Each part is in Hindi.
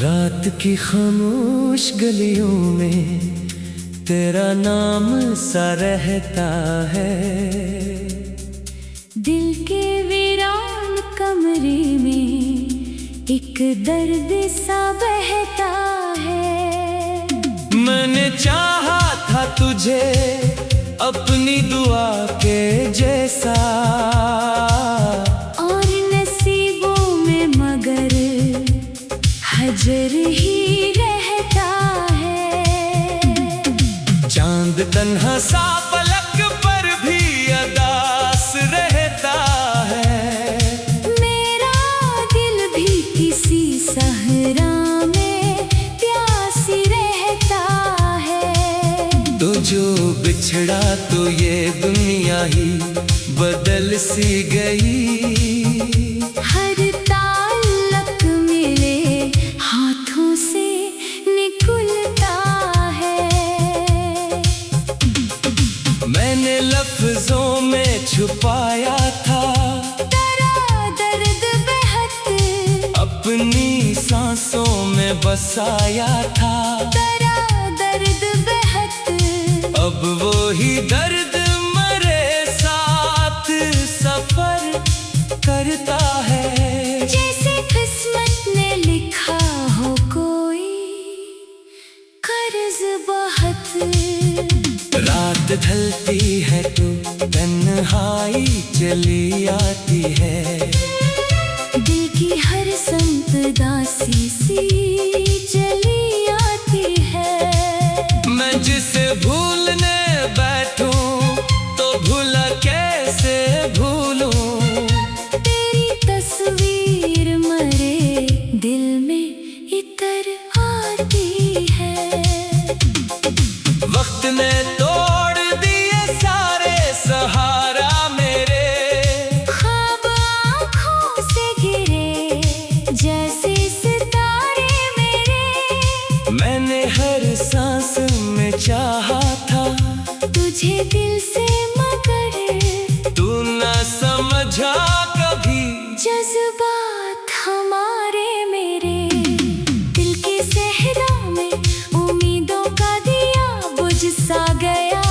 रात की खामोश गलियों में तेरा नाम सा रहता है। दिल के वीरान कमरे में एक दर्द सा बहता है। मैंने चाहा था तुझे अपनी दुआ के जैसा, और नसीबों में मगर हजर ही रहता है। चांद तन्हा सा पलक पर भी अदास रहता है। मेरा दिल भी किसी सहरा में प्यासी रहता है। तो जो बिछड़ा तो ये दुनिया ही बदल सी गई। हर ताल्लुक मेरे हाथों से निकलता है। मैंने लफ्जों में छुपाया था तेरा दर्द बेहद, अपनी सांसों में बसाया था। तेरा दर्द बेहद, अब वो ही दर्द मरे साथ सफर करता है। जैसे किस्मत ने लिखा हो कोई कर्ज बहुत। रात ढलती है तो तन्हाई चली आती है। दिल की हर संत दासी सी चली आती है। मैं जिसे भूलने बैठूं तो भूला कैसे भूलूं। तेरी तस्वीर मरे दिल में इतर आती है। वक्त ने तोड़ दिए सारे सहारा मेरे। ख्वाब आँखों से गिरे जैसे सितारे मेरे। मैंने हर सांस में चाहा था तुझे दिल से मगर तू न समझा कभी। जज्बात हमारे मेरे दिल के सहरा में उम्मीदों का दिया बुझ सा गया।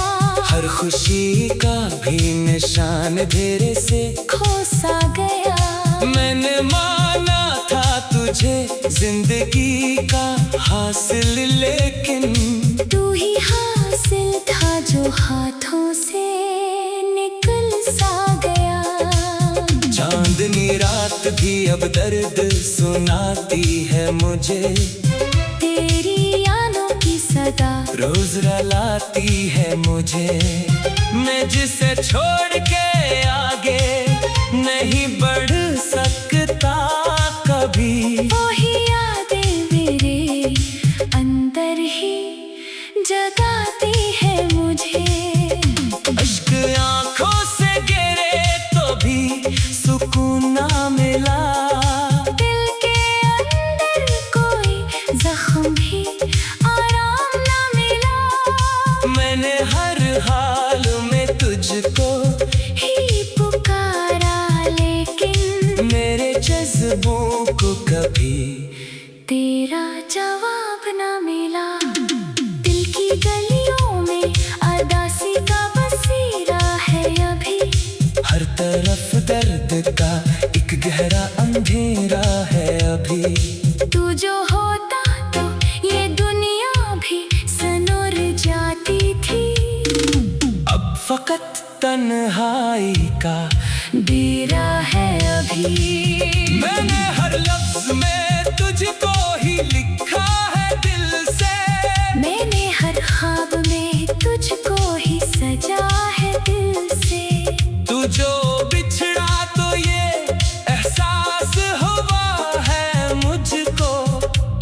हर खुशी का भी निशान तेरे से खो सा गया। मैंने माना था तुझे जिंदगी का हासिल, लेकिन तू ही हासिल था जो हाथों से निकल सा गया। चांदनी रात भी अब दर्द सुनाती है मुझे। तेरी यादों की सदा रोज रुलाती है मुझे। मैं जिसे छोड़ के आगे नहीं बढ़ सकता कभी। वही यादें मेरे अंदर ही जगाती है मुझे। अश्क आंखों से गिरे तो भी सुकून ना मिला। दिल के अंदर कोई जख्म भी आराम ना मिला। मैंने हर हाल में तुझको ही पुकारा लेकिन मेरे जज्बों को कभी तेरा जवाब ना मिला। दिल की गलियों में अदासी का बसेरा है अभी। हर तरफ दर्द का एक गहरा अंधेरा है अभी। तू जो होता तो ये दुनिया भी सनोर जाती थी। अब फकत तन्हाई का डेरा है अभी। मैंने हर लफ्ज में तुझको ही लिखा है दिल से। मैंने हर ख्वाब में तुझको ही सजा है दिल से। तू जो बिछड़ा तो ये एहसास हुआ है मुझको।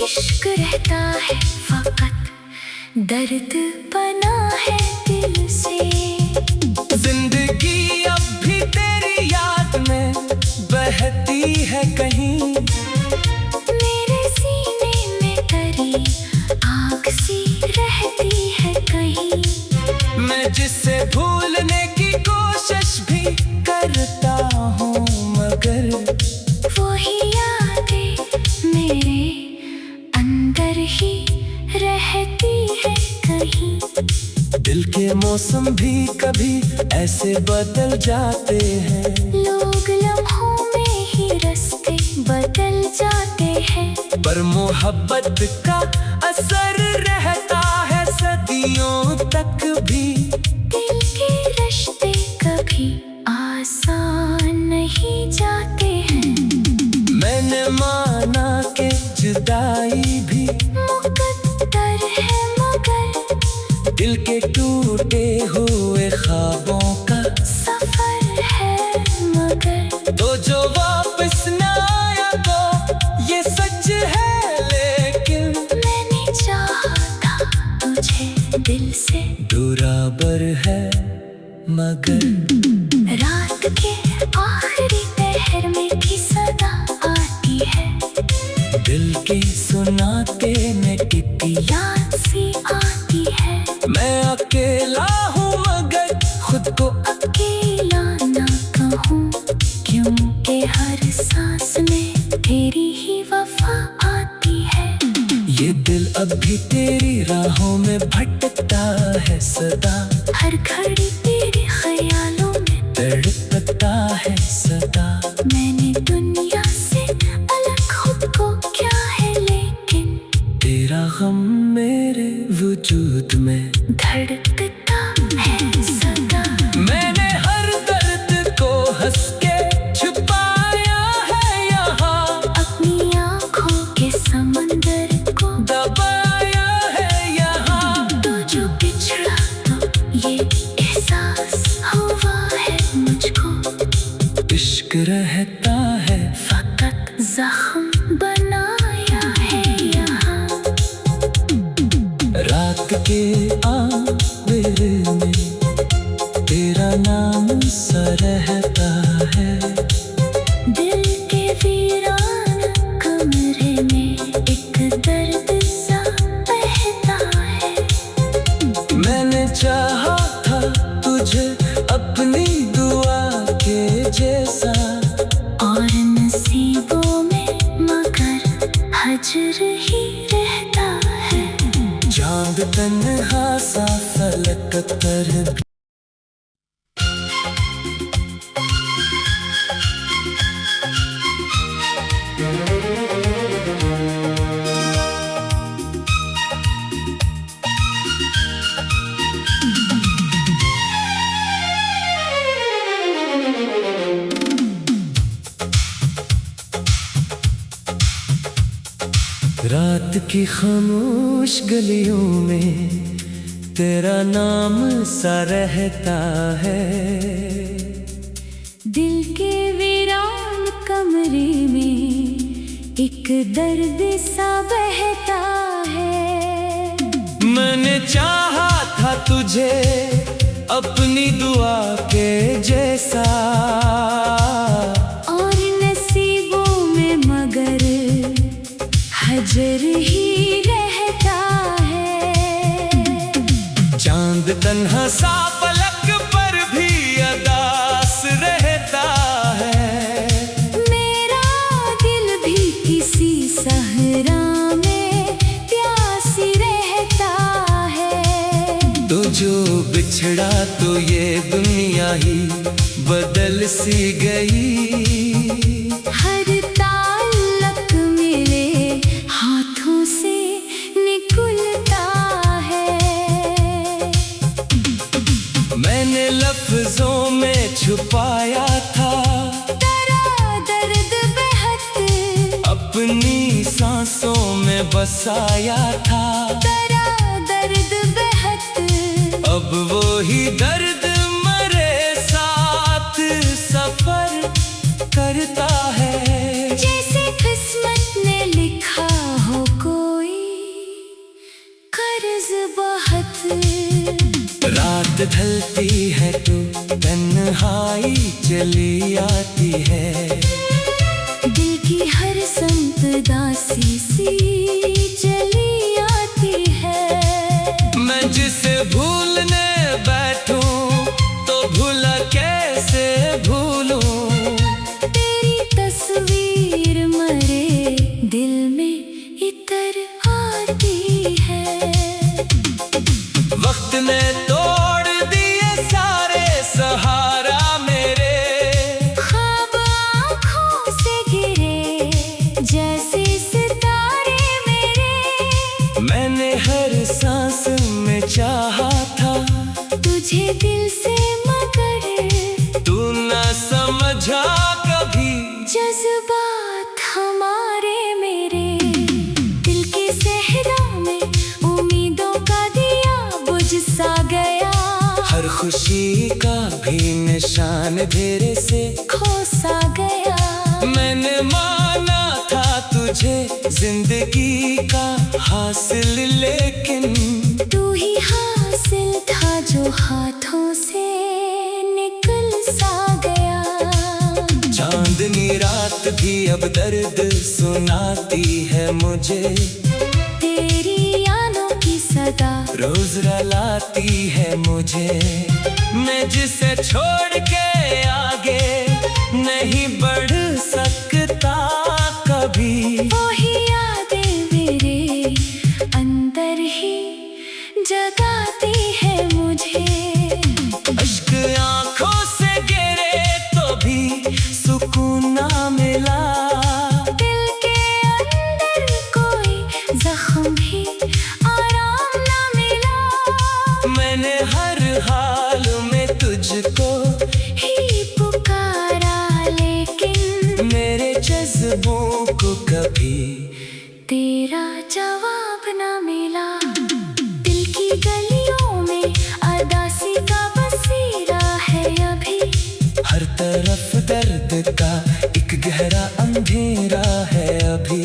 इश्क रहता है फकत दर्द बना है दिल से। जिंदगी अब भी तेरी याद में बहती है कहीं। मेरे सीने में तरी आग सी रहती है कहीं। मैं जिसे भूलने की कोशिश भी करता हूँ मगर वही यादें मेरे भी रहती है कहीं। दिल के मौसम भी कभी ऐसे बदल जाते हैं। लोग लम्हों में ही रास्ते बदल जाते हैं। पर मोहब्बत का असर रहता है सदियों तक भी। दिल के रिश्ते कभी आसान नहीं जाते हैं। मैंने माना कि जुदाई भी मुकद्दर है मगर दिल के टूटे हुए ख्वाबों का सफर है मगर। तो जो वापस न आया तो ये सच है, लेकिन मैंने चाहा था तुझे दिल से। बराबर है मगर रात के आखिरी पहर में भी सदा आती है। दिल के सुनाते में टिपी याद सी आती है। मैं अकेला हूँ मगर खुद को अकेला ना कहूँ क्योंकि हर सांस में तेरी ही वफा आती है। ये दिल अब भी तेरी राहों में भटकता है सदा। हर घड़ी तेरे ख्यालों में तड़पता है सदा। मैंने दुनिया से अलग खुद को क्या है, लेकिन तेरा गम मेरे वजूद में धड़कता है सदा। मैंने हर दर्द को हंस के छुपाया है यहाँ। अपनी आँखों के समंदर को दबाया है यहाँ। तो जो बिछड़ा तो ये एहसास हुआ है मुझको। इश्क रहता है फकत जख्म बनाया है यहाँ। रात के आबिर में तेरा नाम सा रहता है। दिल के वीरान कमरे में एक दर्द सा बहता है। मैंने चाहा था तुझे अपनी दुआ के जैसा। और नसीबों में मगर हजर ही रहता है। चांद तन्हा सा फलक पर रात की खामोश गलियों में तेरा नाम सा रहता है। दिल के वीरान कमरे में एक दर्द सा बहता है। मैंने चाहा था तुझे अपनी दुआ के जैसा। और नसीबों में मगर हजर ही रहता है। चांद तन्हा सा पलक पर भी अदास रहता है। मेरा दिल भी किसी सहरा में प्यासी रहता है। तो जो बिछड़ा तो ये दुनिया ही बदल सी गई। हर ताल्लुक मेरे हाथों से निकलता है। मैंने लफ्जों में छुपाया था तेरा दर्द बेहद। अपनी सांसों में बसाया था। तेरा दर्द बेहद। अब वो ही दर्द मरे साथ सफर करता है। जैसे किस्मत ने लिखा हो कोई कर्ज बहुत। रात ढलती है तो तन्हाई चली आती है। दिल की हर संपदा सी चली आती है। मैं जिसे भूलने बैठूं तो भूला कैसे भूलूं। तेरी तस्वीर मरे दिल में इतर आती से, मगर तू न समझा कभी। जज्बात हमारे मेरे दिल की सहरा में उम्मीदों का दिया बुझ सा गया। हर खुशी का भी निशान तेरे से खो सा गया। मैंने माना था तुझे जिंदगी का हासिल, लेकिन तू ही हासिल था जो हाथों से निकल सा गया। चांदनी रात भी अब दर्द सुनाती है मुझे, तेरी यादों की सदा रोज रुलाती है मुझे। मैं जिसे छोड़ के आगे नहीं बढ़ सकता कभी, वही यादें मेरे अंदर ही जगाती है मुझे। अश्क आंखों से गिरे तो भी सुकून ना मिला। दिल के अंदर कोई जख्म भी आराम ना मिला। मैंने हर हाल में तुझको ही पुकारा, लेकिन मेरे जज्बों को कभी तेरा जवाब ना मिला। दिल की गलियों में अदासी का बसेरा है अभी। हर तरफ दर्द का एक गहरा अंधेरा है अभी।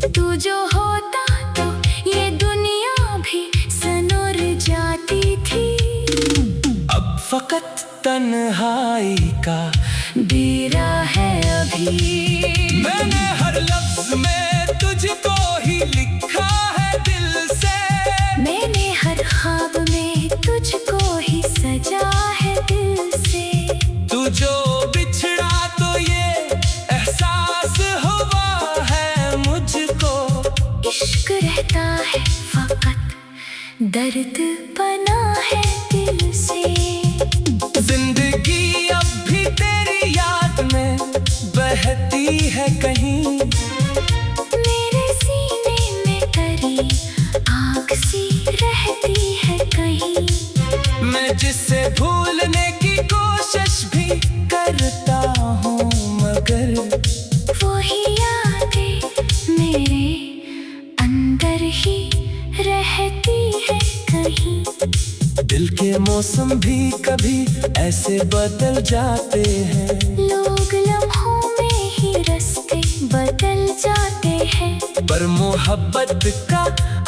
तू जो होता तो ये दुनिया भी सनोर जाती थी। अब फकत तन्हाई का डेरा है अभी। मैंने हर लफ्ज में तुझको ही लिखा है दिल से। मैंने हर ख्वाब में तुझको ही सजा है दिल से। तू जो बिछड़ा तो ये एहसास हुआ है मुझको। इश्क रहता है फकत दर्द बना है दिल से। जिंदगी अब भी तेरी याद में बहती है कहीं। मेरे सीने में तरी आग सी रहती है कहीं। मैं जिसे भूलने की कोशिश भी करता हूँ, मगर वही यादें मेरे अंदर ही रहती है कहीं। दिल के मौसम भी कभी ऐसे बदल जाते हैं। लोग लम्हों में ही रास्ते बदल जाते हैं। पर मोहब्बत का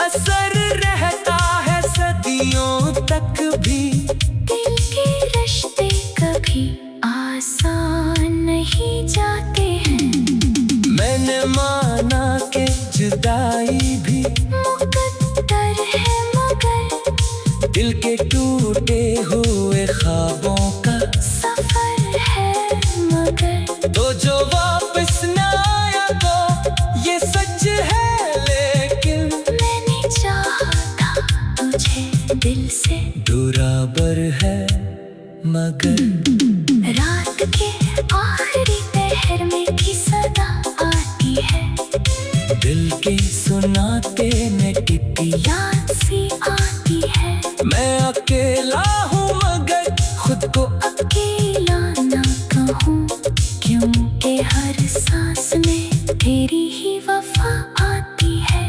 असर रहता है सदियों तक भी। दिल के रिश्ते कभी आसान नहीं जाते हैं। मैंने माना कि जुदाई भी मुकद्दर है, मगर दिल के टूटे हुए ख्वाबों का सफर है मगर। तो जो वापस न आया तो ये सच है, लेकिन मैंने चाहा था तुझे दिल से। बराबर है मगर रात के आखिरी पहर में भी सदा आती है। दिल के सुनाते में टिपी याद सी आती है। मैं अकेला हूँ मगर खुद को अकेला ना कहूँ, क्योंकि हर सांस में तेरी ही वफा आती है।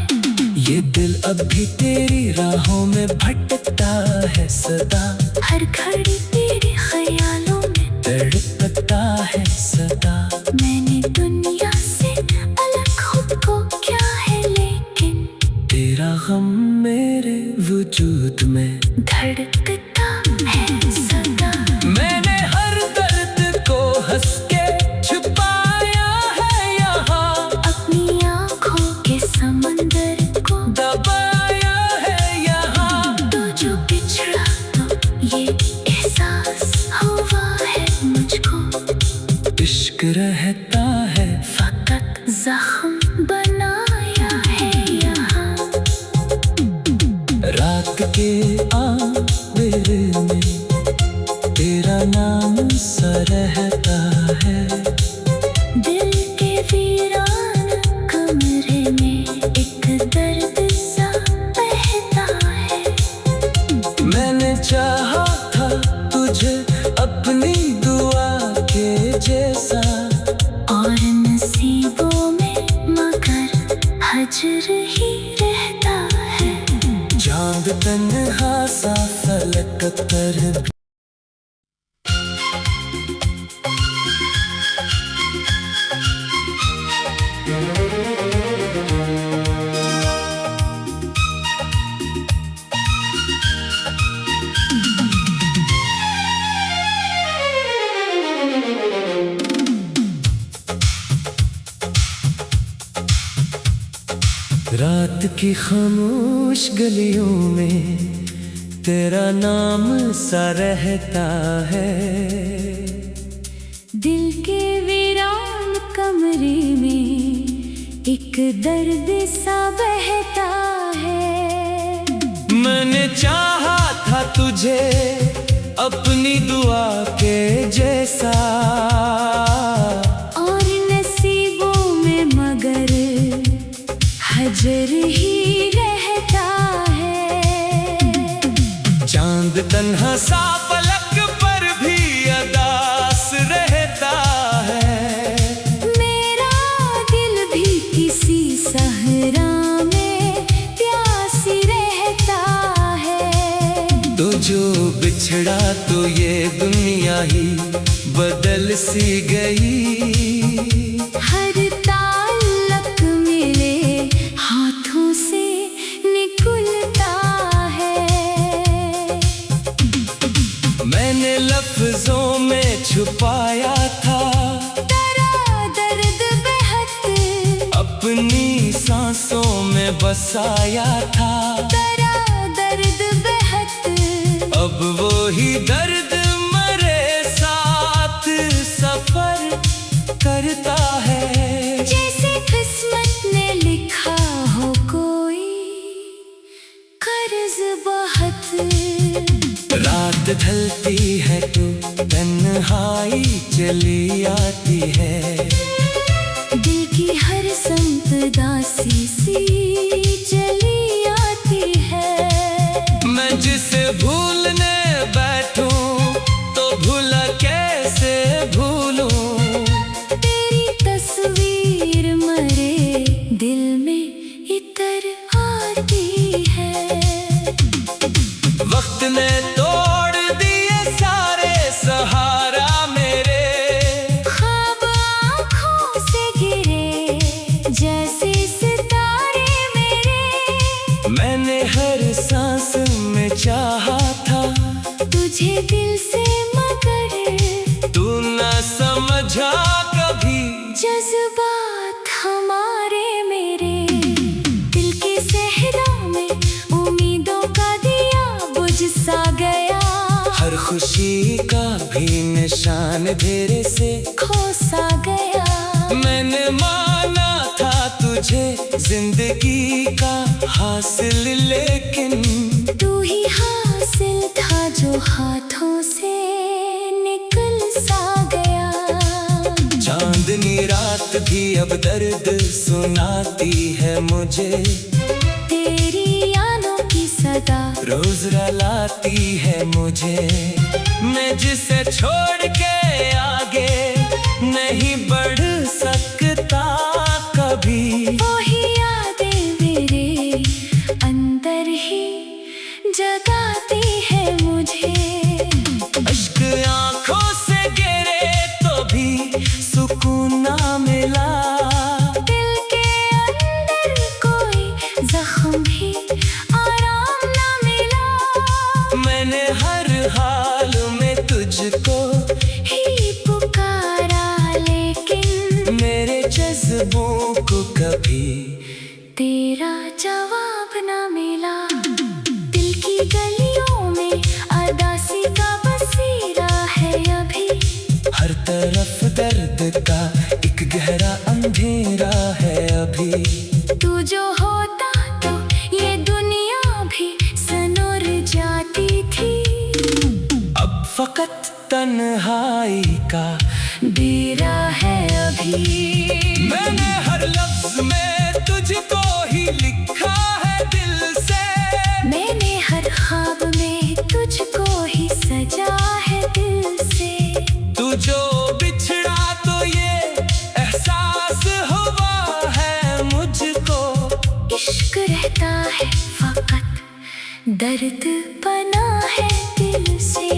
ये दिल अब भी तेरी राहों में भटकता है सदा। हर घड़ी तेरे ख्यालों में तड़पता है सदा। मैंने दुनिया से अलग खुद को क्या है, लेकिन तेरा गम मेरे वजूद में धड़कता है सदा। मैंने हर दर्द को हंस के छुपाया है यहाँ। अपनी आँखों के समंदर को दबाया है यहाँ। तो जो बिछड़ा तो ये एहसास हुआ है मुझको। इश्क रहता है फकत जख्म बनाया है यहाँ। रात के आवेरे में तेरा नाम सा रहता है। दिल के वीरान कमरे में एक दर्द सा बहता है। मैंने चाहा था तुझे अपनी दुआ के जैसा। और नसीबों में मगर हजर ही रहता है। चांद तन्हा सा फलक पर रात की खामोश गलियों में तेरा नाम सा रहता है। दिल के वीरान कमरे में एक दर्द सा बहता है। मैंने चाहा था तुझे अपनी दुआ के जैसा। और नसीबों में मगर हजर ही रहता है। चांद तन्हा सा पलक पर भी अदास रहता है। मेरा दिल भी किसी सहरा में प्यासी रहता है। तो जो बिछड़ा तो ये दुनिया ही बदल सी गई। हर ताल्लुक मेरे हाथों से निकलता है। मैंने लफ्जों में छुपाया था तेरा दर्द बेहद। अपनी सांसों में बसाया था। तेरा दर्द बेहद। अब वो ही दर्द मेरे साथ सफर करता है। जैसे किस्मत ने लिखा हो कोई कर्ज बहुत। रात ढलती है तो तन्हाई चली आती है। दिल की हर संपदा सी चली आती है। मैं जिसे भूलने बैठूं तो भूला कैसे भूलूं। तेरी तस्वीर मरे दिल में इतर आती है। वक्त ने तोड़ दिए सारे सहारा मेरे। ख्वाब आँखों से गिरे जैसे सितारे मेरे। मैंने हर सांस में चाहा था तुझे दिल से मगर तू न समझा कभी। जज्बात हमारे मेरे दिल के सहरा में उम्मीदों का दिया बुझ सा गया। हर खुशी का भी निशान तेरे से खो सा गया। मैंने माना था तुझे जिंदगी का हासिल, लेकिन तू ही हासिल था जो हाथों से निकल सा गया। चांदनी रात भी अब दर्द सुनाती है मुझे। तेरी यादों की सदा रोज रुलाती है मुझे। मैं जिसे छोड़ के आगे नहीं बढ़ सकता कभी। वही यादें मेरे अंदर ही जगाती है मुझे। अश्क आंखों से गिरे तो भी सुकून ना मिला। दिल के अंदर कोई जख्म भी आराम ना मिला। मैंने हर हाल में तुझको ही पुकारा लेकिन मेरे जज्बों को कभी तेरा जवाब ना मिला। दिल की गलियों में अदासी का बसेरा है अभी। हर तरफ दर्द का एक गहरा अंधेरा है अभी। तू जो होता तो ये दुनिया भी सनोर जाती थी। अब फकत तन्हाई का डेरा है अभी। मैंने हर लफ्ज में तुझको ही लिखा है दिल से। मैंने हर ख्वाब में तुझको ही सजा है दिल से। दर्द बना है दिल से।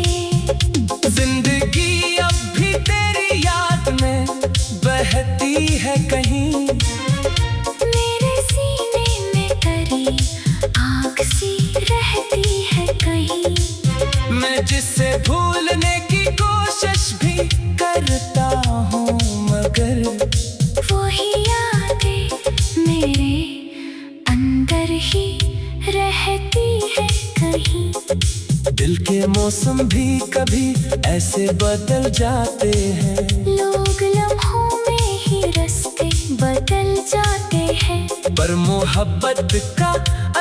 जिंदगी अब भी तेरी याद में बहती है कहीं, मेरे सीने में करीब आग सी रहती है कहीं। मैं जिसे भूलने की कोशिश भी करता हूँ, मगर वही यादें मेरे अंदर ही रहती है कहीं। दिल के मौसम भी कभी ऐसे बदल जाते हैं, लोग लम्हों में ही रास्ते बदल जाते हैं, पर मोहब्बत का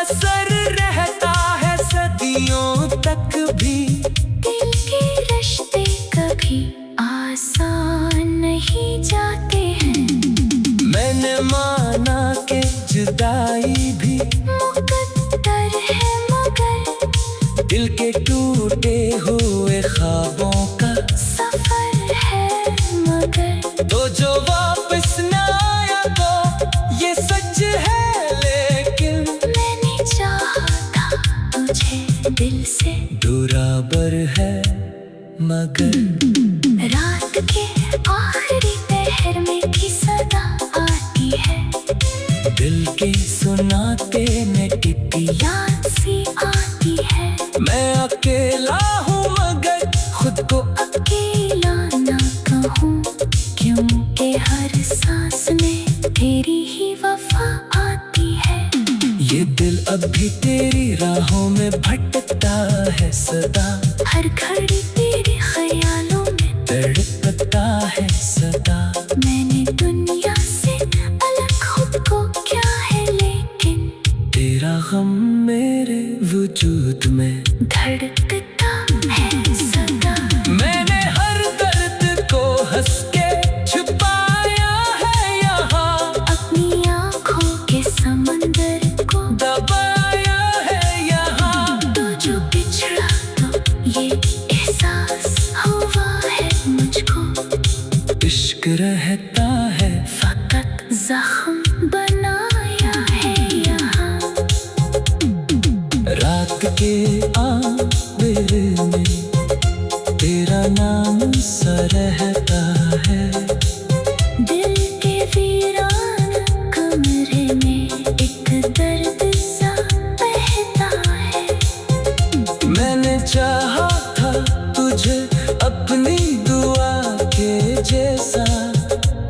असर रहता है सदियों तक भी। दिल के रिश्ते कभी आसान नहीं जाते हैं। मैंने माना कि जुदाई भी मुकद्दर है, मगर दिल के टूटे हुए ख्वाबों का सफर है, मगर तो जो वापस न आया तो ये सच है, लेकिन मैंने चाहा था तुझे दिल से। बराबर है मगर रात के आखिरी पहर में भी सदा आती है, दिल के सुनाते में टिपी याद सी आती है। मैं अकेला हूँ मगर खुद को अकेला ना कहूँ, क्योंकि हर सांस में तेरी ही वफा आती है। ये दिल अब भी तेरी राहों में भटकता है सदा, हर घड़ी तेरे ख्यालों में तड़पता है सदा। मैंने दुनिया से अलग खुद को क्या है, लेकिन तेरा गम मेरे वजूद में धड़कता है सदा। मैंने हर दर्द को हंस के छुपाया है यहाँ, अपनी आँखों के समंदर को दबाया है यहाँ। तो जो बिछड़ा तो ये एहसास हुआ है मुझको, इश्क रहता है फकत जख्म बनाया है यहाँ। रात के आबिर में तेरा नाम सा रहता है, दिल के वीरान कमरे में एक दर्द सा बहता है। मैंने चाहा था तुझे अपनी दुआ के जैसा,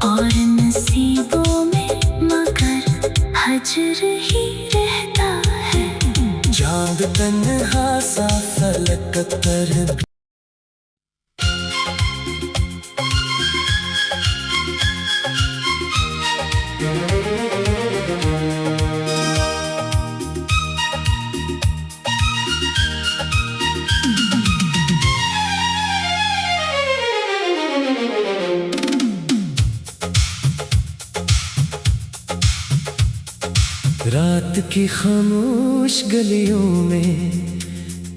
और नसीबों में मगर हजर ही रहता है। चांद तन्हा सा फलक पर भी रात की खामोश गलियों में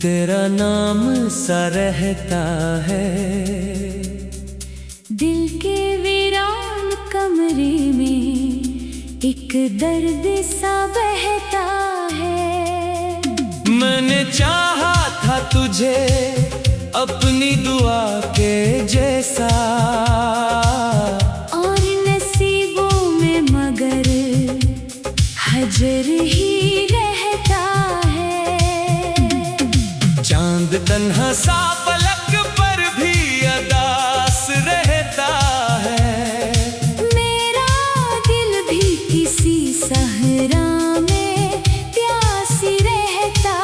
तेरा नाम सा रहता है, दिल के वीरान कमरे में एक दर्द सा बहता है। मैंने चाहा था तुझे अपनी दुआ के जैसा, और नसीबों में मगर हजर ही रहता है। चांद तन्हा सा पलक पर भी अदास रहता है। मेरा दिल भी किसी सहरा में प्यासी रहता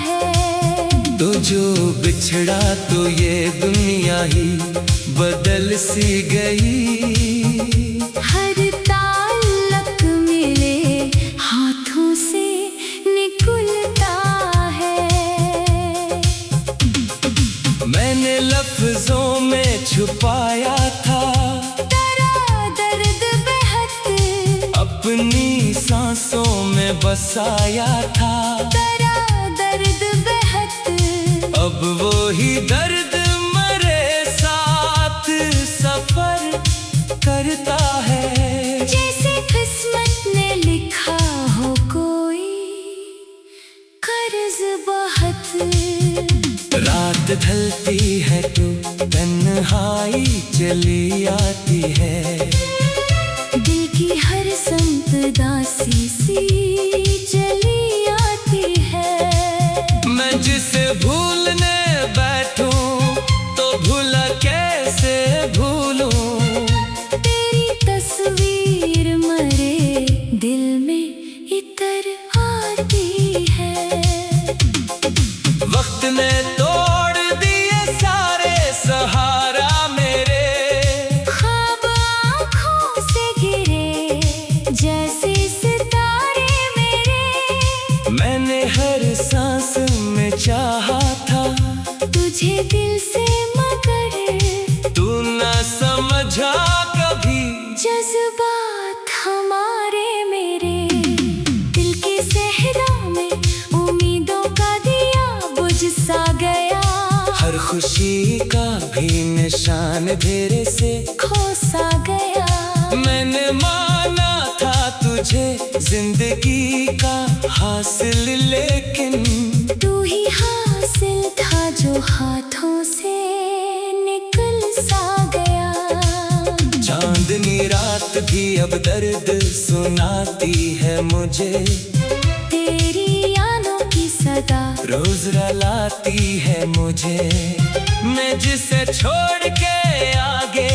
है। तो जो बिछड़ा तो ये दुनिया ही बदल सी गई, हर ताल्लुक मेरे हाथों से निकलता है। मैंने लफ्जों में छुपाया था तेरा दर्द बेहद, अपनी सांसों में बसाया था। तेरा दर्द बेहद, अब वो ही दर्द मरे साथ सफर करता है। जैसे किस्मत ने लिखा हो कोई कर्ज बहा ढलती है तू तन्हाई चली आती है। दिल की हर संपदा सी चली आती है। मैं जिसे भूलने बैठूं तो भूला कैसे भूलूं। तेरी तस्वीर मरे दिल में इतर आती है। वक्त ने तोड़ दिए सारे सहारा मेरे। ख्वाब आँखों से गिरे जैसे सितारे मेरे। मैंने हर सांस में चाहा था तुझे दिल से मगर तू न समझा कभी। जज्बात हमारे मेरे दिल के सहरा में उम्मीदों का दिया बुझ सा गया। हर खुशी का भी निशान तेरे से खो सा गया। मैंने माना था तुझे जिंदगी का हासिल, लेकिन तू ही हासिल था जो हाथों से निकल सा गया। चांदनी रात भी अब दर्द सुनाती है मुझे। तेरी यादों की सदा रोज रुलाती है मुझे। मैं जिसे छोड़ के आगे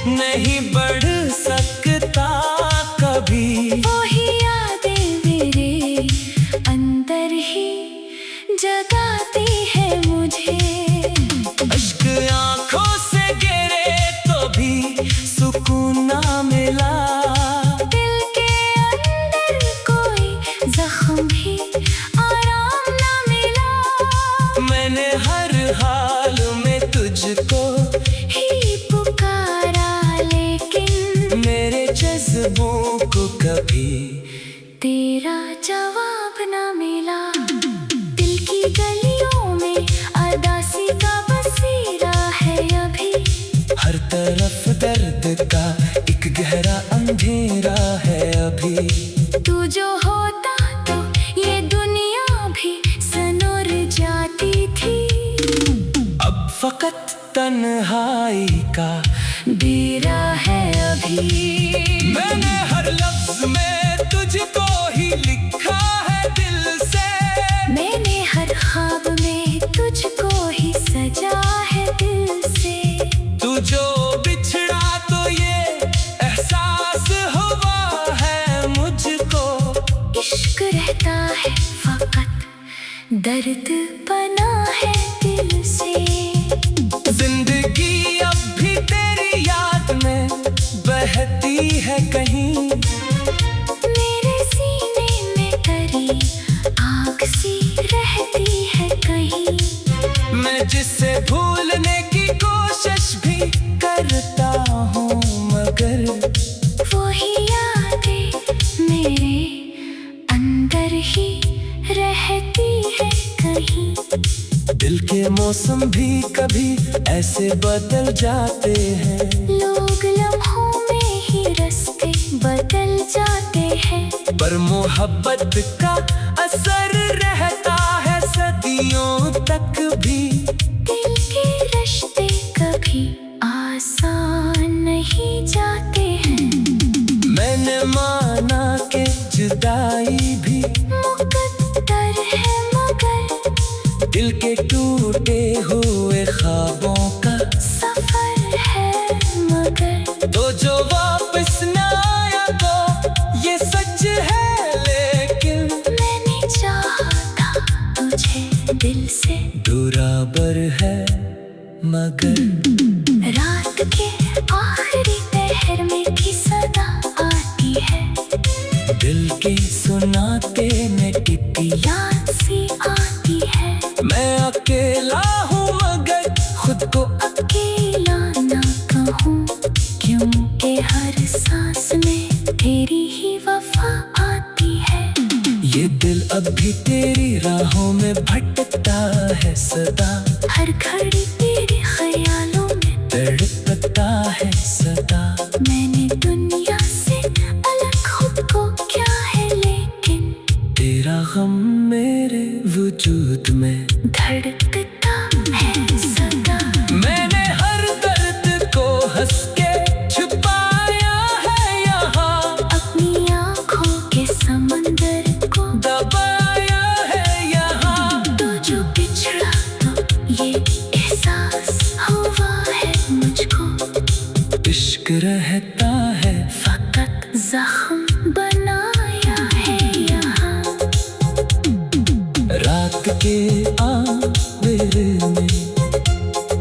नहीं बढ़ सकता कभी। वही यादें मेरे अंदर ही जगाती है मुझे। अश्क आंखों से गिरे तो भी सुकून ना मिला। दिल के अंदर कोई जख्म भी आराम ना मिला। मैंने हर हाल में तुझको ही पुकारा लेकिन मेरे जज्बों को कभी तेरा जवाब ना मिला। दिल की गलियों में अदासी का बसेरा है अभी। हर तरफ दर्द का एक गहरा अंधेरा है अभी। तू जो होता तो ये दुनिया भी सनोर जाती थी। अब फकत तन्हाई का डेरा है अभी। मैंने हर लफ्ज में तुझको ही लिखा है दिल से। मैंने हर ख्वाब में तुझको ही सजा है दिल से। तू जो बिछड़ा तो ये एहसास हुआ है मुझको। इश्क रहता है फकत दर्द बना है दिल से। जिंदगी अब भी तेरी याद में बहती है कहीं। मेरे सीने में तरी आग सी रहती है कहीं। मैं जिसे भूलने की कोशिश भी करता हूँ मगर वही यादें मेरे अंदर ही रहती है कहीं। दिल के मौसम भी कभी ऐसे बदल जाते हैं। लोग लम्हों में ही रास्ते बदल जाते हैं। पर मोहब्बत का असर रहता है सदियों तक भी। दिल के रिश्ते कभी आसान नहीं जाते हैं। मैंने माना कि जुदाई भी मुकद्दर है मगर दिल के टूटे हुए ख्वाबों का सफर है मगर। तो जो वापस न आया तो ये सच है, लेकिन मैंने चाहा था तुझे दिल से। बराबर है मगर रात के आखिरी पहर में भी सदा आती है। दिल के सुनाते में टिपी याद सी आती है। मैं अकेला हूँ मगर खुद को अकेला ना कहूँ क्योंकि हर सांस में तेरी ही वफा आती है। ये दिल अब भी तेरी राहों में भटकता है सदा। हर घड़ी तेरे ख्यालों में तड़पता है सदा। मैंने दुनिया से अलग खुद को क्या है लेकिन तेरा गम मेरे वजूद में धड़कता है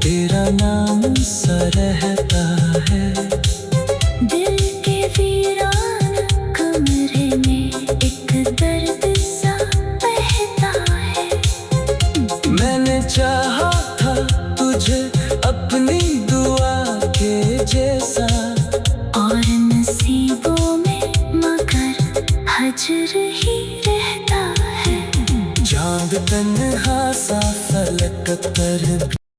तेरा नाम सा रहता है। दिल के वीरान कमरे में एक दर्द सा बहता है। मैंने चाहा था तुझे अपनी दुआ के जैसा, और नसीबों में मगर हजर ही रहता है। चांद तन्हा सा फलक पर भी